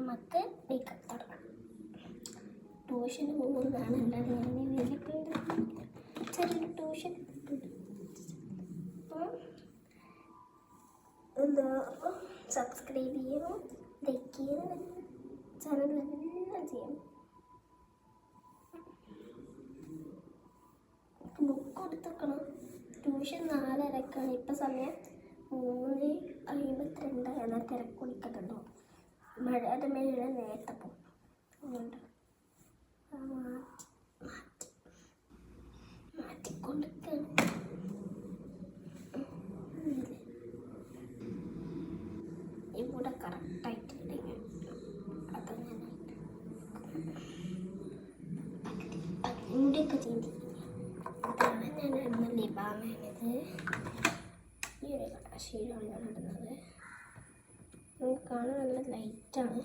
നമുക്ക് മേക്കപ്പ് തുടങ്ങാം. ട്യൂഷന് പോകുന്നതാണ് അല്ലാതെ ഞാൻ വീട്ടിൽ ചെറിയൊരു ട്യൂഷൻ എന്താ സബ്സ്ക്രൈബ് ചെയ്യണം, ലൈക്ക് ചെയ്യണം, ചാനലെല്ലാം ചെയ്യണം. ബുക്ക് കൊടുത്തേക്കണം. ട്യൂഷൻ 4:30 ഇപ്പം സമയം 3:52. എന്നാൽ തിരക്കൊടിക്കുന്നുണ്ടോ? മഴയുടെ മേലെ നേരത്തെ പോകും. അതുകൊണ്ട് മാറ്റിക്കൊണ്ടിരിക്കണം. ഇവിടെ കറക്റ്റായിട്ടുണ്ടെങ്കിൽ അതങ്ങനെ മുടിയൊക്കെ ചെയ്തി. അതാണ് ഞാൻ ഇടുന്ന ലിബാമാണിത്. ഈ ഒരു ശീലമാണ് ഞാൻ ഇടുന്നത്. കാണാൻ നല്ല ലൈറ്റാണ്.